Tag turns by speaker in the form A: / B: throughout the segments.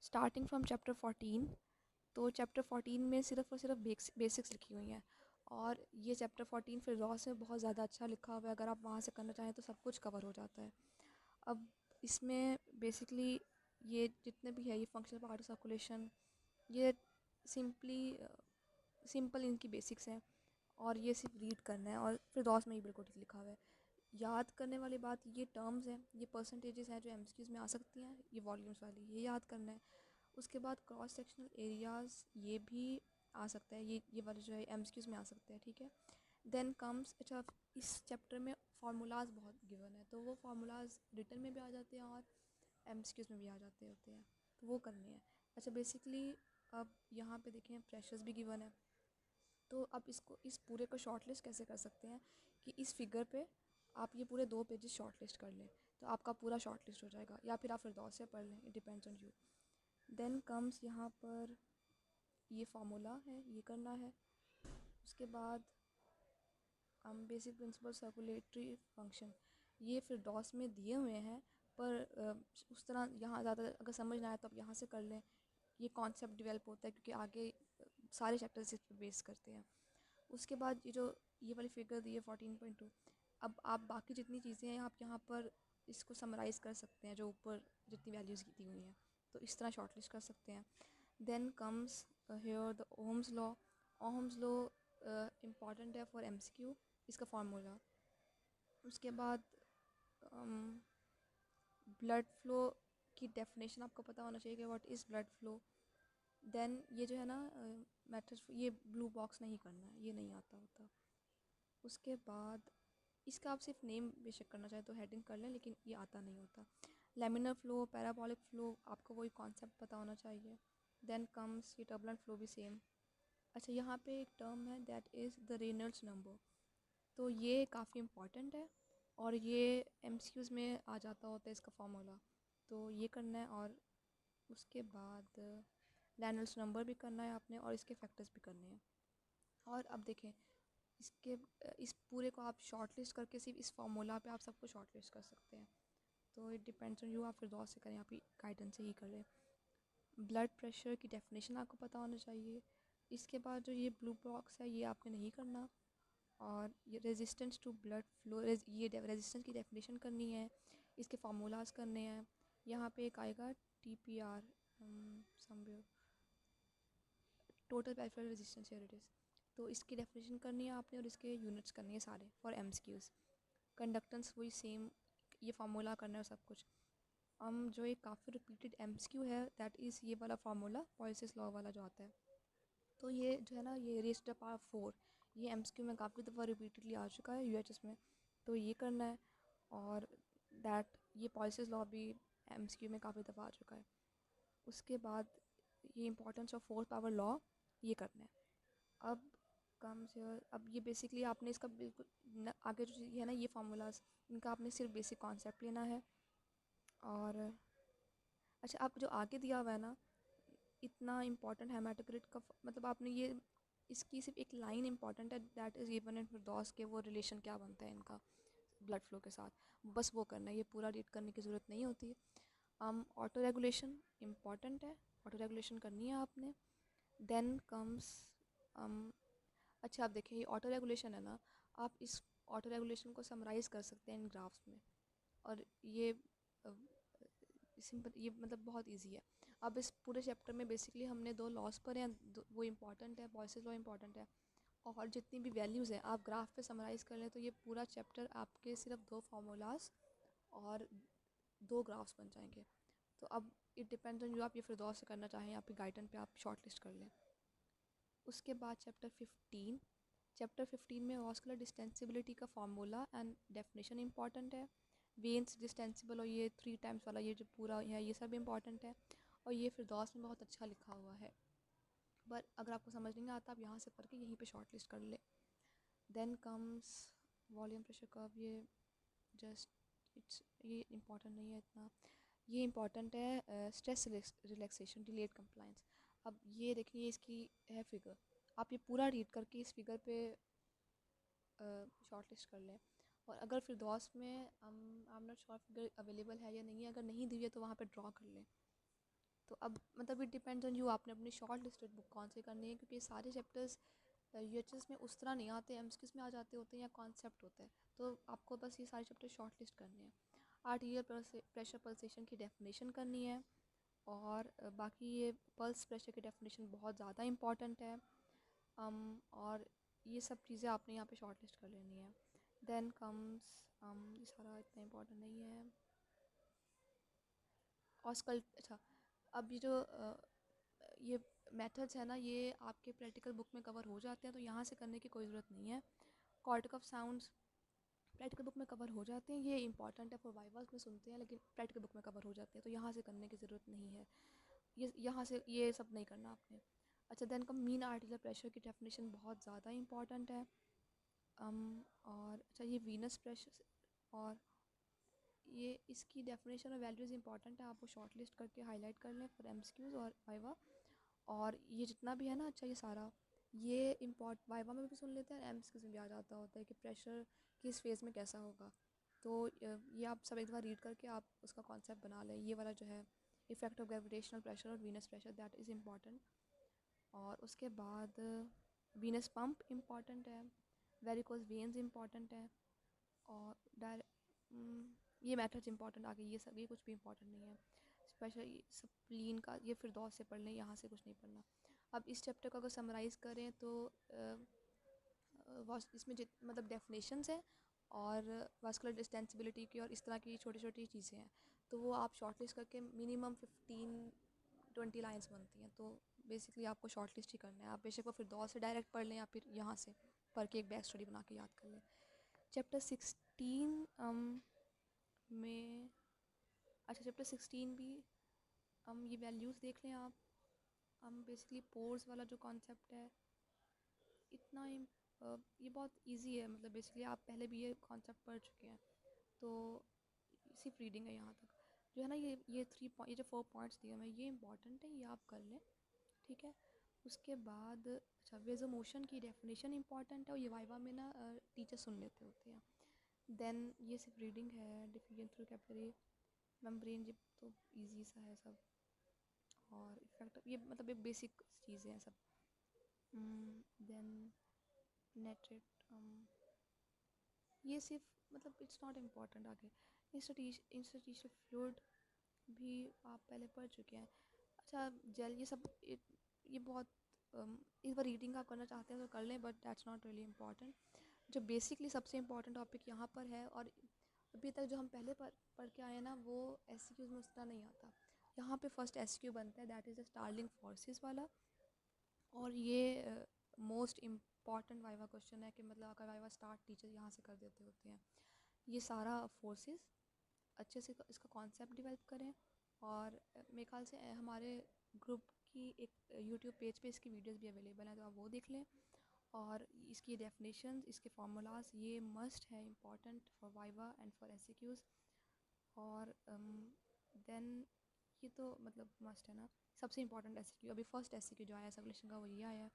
A: Starting from chapter 14। तो chapter 14 में सिर्फ़ और सिर्फ बेसिक्स लिखी हुई हैं, और ये चैप्टर 14 फिरदौस में बहुत ज़्यादा अच्छा लिखा हुआ है। अगर आप वहाँ से करना चाहें तो सब कुछ कवर हो जाता है। अब इसमें बेसिकली ये जितने भी है, ये फंक्शनल पार्ट ऑफ सर्कुलेशन, ये सिंपली सिंपल इनकी बेसिक्स हैं, और ये सिर्फ रीड करना है, और फिरदौस में ही बिल्कुल ठीक लिखा हुआ है। याद करने वाली बात, ये टर्म्स हैं, ये परसेंटेजेस हैं जो एमसीक्यूज़ में आ सकती हैं, ये वॉल्यूम्स वाली, ये याद करना है। उसके बाद क्रॉस सेक्शनल एरियाज़, ये भी आ सकता है, ये वाले जो है एमसीक्यूज़ में आ सकते हैं, ठीक है। देन कम्स, अच्छा, इस चैप्टर में फार्मूलाज बहुत गिवन है, तो वो फार्मूलाज रिटन में भी आ जाते हैं और एमसीक्यूज़ में भी आ जाते होते हैं, तो वो करने हैं। अच्छा, बेसिकली अब यहाँ पे देखें, प्रेशर्स भी गिवन है। तो अब इसको, इस पूरे को शॉर्ट लिस्ट कैसे कर सकते हैं कि इस फिगर पे आप ये पूरे 2 पेजेस शॉर्ट लिस्ट कर लें, तो आपका पूरा शॉर्ट लिस्ट हो जाएगा, या फिर आप फिरदौस से पढ़ लें, it depends on you. Then comes यहाँ पर ये फार्मूला है, ये करना है। उसके बाद हम बेसिक प्रिंसिपल सर्कुलेटरी फंक्शन, ये फिरदौस में दिए हुए हैं, पर उस तरह यहाँ ज़्यादा अगर समझ ना आए तो आप यहाँ से कर लें। ये कॉन्सेप्ट डेवलप होता है क्योंकि आगे सारे चैप्टर्स इस पर बेस करते हैं। उसके बाद ये जो ये वाली फिगर दी है 14.2, अब आप बाकी जितनी चीज़ें हैं आप यहाँ पर इसको समराइज़ कर सकते हैं, जो ऊपर जितनी वैल्यूज़ दी हुई हैं, तो इस तरह शॉर्ट लिस्ट कर सकते हैं। Then comes here the ohm's law. Ohm's law important है फॉर एमसीक्यू, इसका फार्मूला। उसके बाद ब्लड फ़्लो की डेफिनेशन आपको पता होना चाहिए कि what is blood flow. Then ये जो है ना मेथड, ये ब्लू बॉक्स नहीं करना है, ये नहीं आता होता। उसके बाद इसका आप सिर्फ नेम बेशक करना चाहें तो हेडिंग कर लें, लेकिन ये आता नहीं होता। लेमिनर फ़्लो, पैराबोलिक फ़्लो, आपको वही कॉन्सेप्ट पता होना चाहिए। देन कम्स ये टर्बुलेंट फ़्लो भी सेम। अच्छा, यहाँ पे एक टर्म है that is the Reynolds number, तो ये काफ़ी इम्पॉर्टेंट है, और ये एमसीक्यूज़ में आ जाता होता है इसका फार्मूला, तो ये करना है। और उसके बाद रेनॉल्ड्स नंबर भी करना है आपने, और इसके फैक्टर्स भी करने हैं। और अब देखें, इसके इस पूरे को आप शॉर्ट लिस्ट करके सिर्फ इस फार्मूला पे आप सबको शॉर्ट लिस्ट कर सकते हैं, तो इट डिपेंड्स ऑन यू, आप फिर दौर से करें, आप गाइडेंस से ही करें। ब्लड प्रेशर की डेफिनेशन आपको पता होना चाहिए। इसके बाद जो ये ब्लू बॉक्स है, ये आपने नहीं करना। और ये रेजिस्टेंस टू ब्लड फ्लो, ये रेजिस्टेंस की डेफिनेशन करनी है, इसके फार्मूलाज करने हैं। यहाँ पे एक आएगा TPR, somewhere, total peripheral resistance, here it is. तो इसकी डेफिनेशन करनी है आपने, और इसके यूनिट्स करनी है सारे फॉर एमसीक्यूज़। कंडक्टेंस वही सेम, ये फार्मूला करना है सब कुछ। हम जो एक काफ़ी रिपीटेड एमसीक्यू है, दैट इज़ ये वाला फार्मूला, पॉइसेस लॉ वाला जो आता है। तो ये जो है ना, ये रेज़ टू द पावर 4, ये एमसीक्यू में काफ़ी दफ़ा रिपीटेडली आ चुका है यूएचएस में, तो ये करना है। और दैट ये पॉइसेस लॉ भी एमसीक्यू में काफ़ी दफ़ा आ चुका है। उसके बाद ये importance of fourth power law, ये करना है। अब कम से, अब ये बेसिकली आपने इसका बिल्कुल आगे जो चीज़ है ना, ये फार्मूलाज, इनका आपने सिर्फ बेसिक कॉन्सेप्ट लेना है। और अच्छा, आप जो आगे दिया हुआ है ना, इतना इम्पॉर्टेंट हेमाटोक्रिट का, मतलब आपने ये, इसकी सिर्फ एक लाइन इंपॉर्टेंट है, दैट इज़ गिवन इन फिरदौस के, वो रिलेशन क्या बनता है इनका ब्लड फ्लो के साथ, बस वो करना है, ये पूरा रीड करने की ज़रूरत नहीं होती। ऑटो रेगुलेशन इम्पॉर्टेंट है, ऑटो रेगुलेशन करनी है आपने। देन कम्स, अच्छा, आप देखिए, ये ऑटो रेगुलेशन है ना, आप इस ऑटो रेगुलेशन को समराइज़ कर सकते हैं इन ग्राफ्स में, और ये सिंपल, ये मतलब बहुत इजी है। अब इस पूरे चैप्टर में बेसिकली हमने 2 लॉस पर हैं, वो इंपॉर्टेंट है, पॉइसेस लॉ इंपॉर्टेंट है, और जितनी भी वैल्यूज़ हैं आप ग्राफ पे समराइज़ कर लें, तो ये पूरा चैप्टर आपके सिर्फ 2 फार्मूलाज और 2 ग्राफ्स बन जाएंगे। तो अब इट डिपेंड्स ऑन यू, आप ये फिरदौस से करना चाहें, आपकी गाइडेंस पे आप शॉर्ट लिस्ट कर लें। उसके बाद चैप्टर 15 में वास्कुलर डिस्टेंसिबिलिटी का फार्मूला एंड डेफिनेशन इंपॉर्टेंट है। वेन्स डिस्टेंसिबल, और ये 3 टाइम्स वाला ये जो पूरा है, ये सब इंपॉर्टेंट है, और ये फिरदौस में बहुत अच्छा लिखा हुआ है। पर अगर आपको समझ नहीं आता, आप यहाँ से पढ़ के यहीं पे शॉर्ट लिस्ट कर ले। Then comes volume pressure curve, ये जस्ट इट्स, ये इंपॉर्टेंट नहीं है इतना। ये इंपॉर्टेंट है स्ट्रेस रिलैक्सेशन, डिलेड कंप्लाइंस। अब ये देखिए, इसकी है फिगर, आप ये पूरा रीड करके इस फिगर पे शॉर्ट लिस्ट कर लें। और अगर फिरदौस में हम नॉट श्योर फिगर अवेलेबल है या नहीं है, अगर नहीं दी है तो वहाँ पे ड्रॉ कर लें। तो अब मतलब इट डिपेंड्स ऑन यू, आपने अपनी शॉर्ट लिस्टेड बुक कौन सी करनी है, क्योंकि सारे चैप्टर्स यूएचएस में उस तरह नहीं आते, एमसीक्यूज में आ जाते होते हैं या कॉन्सेप्ट होता है। तो आपको बस ये सारे चैप्टर शॉर्ट लिस्ट करने हैं। आर्टीरियल प्रेशर पल्सेशन की डेफिनेशन करनी है, और बाकी ये पल्स प्रेशर की डेफिनेशन बहुत ज़्यादा इंपॉर्टेंट है। और ये सब चीज़ें आपने यहाँ पे शॉर्ट लिस्ट कर लेनी है। देन कम्स ये सारा इतना इम्पोर्टेंट नहीं है। ऑस्कल अच्छा, अब ये जो ये मेथड्स है ना, ये आपके प्रैक्टिकल बुक में कवर हो जाते हैं, तो यहाँ से करने की कोई ज़रूरत नहीं है। कॉर्टिक ऑफ साउंड्स प्रैक्टिकल बुक में कवर हो जाते हैं, ये इंपॉर्टेंट है फॉर वाइवास में सुनते हैं, लेकिन प्रैक्टिकल बुक में कवर हो जाते हैं, तो यहाँ से करने की ज़रूरत नहीं है। ये यहाँ से ये सब नहीं करना आपने। अच्छा, then come mean articular pressure की डेफिनेशन बहुत ज़्यादा इंपॉर्टेंट है। और अच्छा, ये वीनस प्रेशर और ये इसकी डेफिनेशन और वैल्यूज़ इंपॉर्टेंट है, आप वो शॉर्ट लिस्ट करके हाईलाइट कर लें फॉर एमसीक्यूज़ और वाइवा। और ये जितना भी है ना, अच्छा ये सारा ये वाइवा में भी सुन लेते हैं, एमसीक्यूज़ में भी आ जाता होता है कि प्रेशर किस फेज़ में कैसा होगा। तो ये आप सब एक बार रीड करके आप उसका कॉन्सेप्ट बना लें। ये वाला जो है इफेक्ट ऑफ ग्रेविटेशनल प्रेशर और Venus pressure, that is important. और उसके बाद वीनस पंप इम्पॉर्टेंट है, वेरिकोज वेन्स इम्पॉर्टेंट है, और ये मेथड्स इंपॉर्टेंट आ गई। ये सब, ये कुछ भी इंपॉर्टेंट नहीं है। स्पेशल स्प्लीन का ये फिर दौर से पढ़ लें, यहाँ से कुछ नहीं पढ़ना। अब इस चैप्टर को अगर समराइज़ करें तो इसमें मतलब डेफिनेशंस हैं और वास्कुलर डिस्टेंसिबिलिटी की और इस तरह की छोटी छोटी चीज़ें हैं, तो वो आप शॉर्ट लिस्ट करके मिनिमम 15-20 लाइंस बनती हैं, तो बेसिकली आपको शॉर्ट लिस्ट ही करना है। आप बेशक वो फिर दौर से डायरेक्ट पढ़ लें या फिर यहाँ से पढ़ के एक बैक स्टडी बना के याद कर लें। चैप्टर 16 में अच्छा, चैप्टर 16 भी ये वैल्यूज़ देख लें आप। बेसिकली पोर्स वाला जो कॉन्सेप्ट है इतना ये बहुत इजी है, मतलब बेसिकली आप पहले भी ये कॉन्सेप्ट पढ़ चुके हैं, तो सिर्फ रीडिंग है यहाँ तक। जो है ना, ये जो 4 पॉइंट्स दिए हैं ये इंपॉर्टेंट है, ये आप कर लें, ठीक है। उसके बाद अच्छा, वेजो मोशन की डेफिनेशन इंपॉर्टेंट है, और ये वाइवा में ना टीचर सुन लेते होते हैं। देन ये सिर्फ रीडिंग है। डिफ्यूजन थ्रू कैपिलरी मेम्ब्रेन, ये तो इजी सा है सब। और इफेक्ट ये मतलब ये बेसिक चीज़ें हैं सब। देन नेट्रेट ये सिर्फ मतलब इट्स नॉट इम्पॉर्टेंट। आगे इंस्टीट्यूशनल फ्लूइड भी आप पहले पढ़ चुके हैं। अच्छा, जेल ये सब ये बहुत इस बार रीडिंग आप करना चाहते हैं तो कर लें, but that's not really important. जो बेसिकली सबसे इम्पॉर्टेंट टॉपिक यहाँ पर है, और अभी तक जो हम पहले पढ़ के आए हैं ना, वो एसक्यूज़ में उस तरह नहीं आता। यहाँ पे फर्स्ट एसक्यू बनता है, that is the Starling forces वाला। और ये मोस्ट इम्पॉर्टेंट वाइवा क्वेश्चन है कि मतलब अगर वाइवा स्टार्ट टीचर यहाँ से कर देते होते हैं। ये सारा फोर्सेस अच्छे से इसका कॉन्सेप्ट डेवलप करें, और मेरे ख्याल से हमारे ग्रुप की एक यूट्यूब पेज पे इसकी वीडियोस भी अवेलेबल हैं, तो आप वो देख लें। और इसकी डेफिनेशंस, इसके फार्मूलाज, ये मस्ट है, important for viva and for SAQs. और देन ये तो मतलब मस्ट है ना, सबसे इंपॉर्टेंट एसक्यू अभी फर्स्ट एसक्यू जो आया सर्कुलेशन का, वो ये आया है।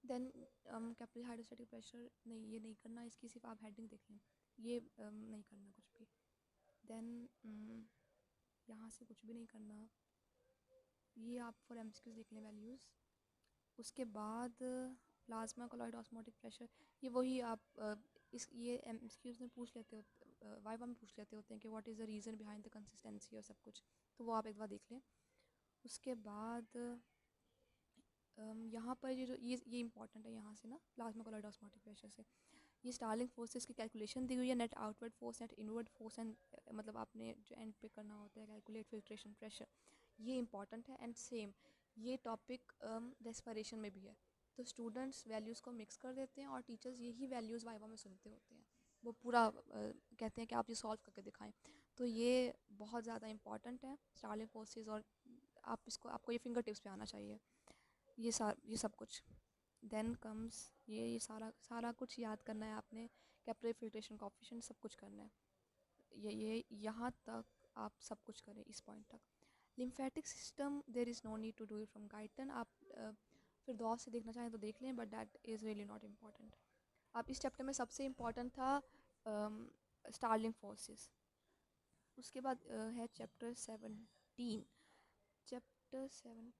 A: देन कैपिलरी हाइड्रोस्टैटिक प्रेशर, नहीं ये नहीं करना, इसकी सिर्फ आप हेडिंग देख लें, ये नहीं करना कुछ भी। देन यहाँ से कुछ भी नहीं करना, ये आप फॉर एमसीक्यूज देख लें वैल्यूज़। उसके बाद प्लाज्मा कोलॉइड ऑस्मोटिक प्रेशर, ये वही आप इस ये एमसीक्यूज में पूछ लेते होते, वाइवा में पूछ लेते होते हैं कि what is the reason behind the consistency और सब कुछ, तो वो आप एक बार देख लें। उसके बाद यहाँ पर ये जो ये इंपॉर्टेंट है, यहाँ से ना प्लाज्मा कोलॉइड ऑस्मोटिक प्रेशर से ये स्टार्लिंग फोर्सेस की कैलकुलेशन दी हुई है, net outward force, net inward force, and मतलब आपने जो एंड पे करना होता है कैलकुलेट फिल्ट्रेशन प्रेशर, ये इंपॉर्टेंट है। एंड सेम ये टॉपिक रेस्पिरेशन में भी है, तो स्टूडेंट्स वैल्यूज़ को मिक्स कर देते हैं और टीचर्स यही वैल्यूज़ वाइवा में सुनते होते हैं, वो पूरा कहते हैं कि आप ये सॉल्व करके दिखाएं। तो ये बहुत ज़्यादा इंपॉर्टेंट है स्टार्लिंग फोर्सेस, और आपको ये फिंगर टिप्स पे आना चाहिए ये सब कुछ। देन कम्स ये सारा कुछ याद करना है आपने, कैपिलरी फिल्ट्रेशन कोएफिशिएंट सब कुछ करना है। ये यहाँ तक आप सब कुछ करें इस पॉइंट तक। Lymphatic system there is no need to do it from Guyton, आप फिर दौर से देखना चाहें तो देख लें, but that is really not important. अब इस चैप्टर में सबसे इम्पॉर्टेंट था स्टार्लिंग फोर्सेस। उसके बाद है चैप्टर 17। चैप्टर 7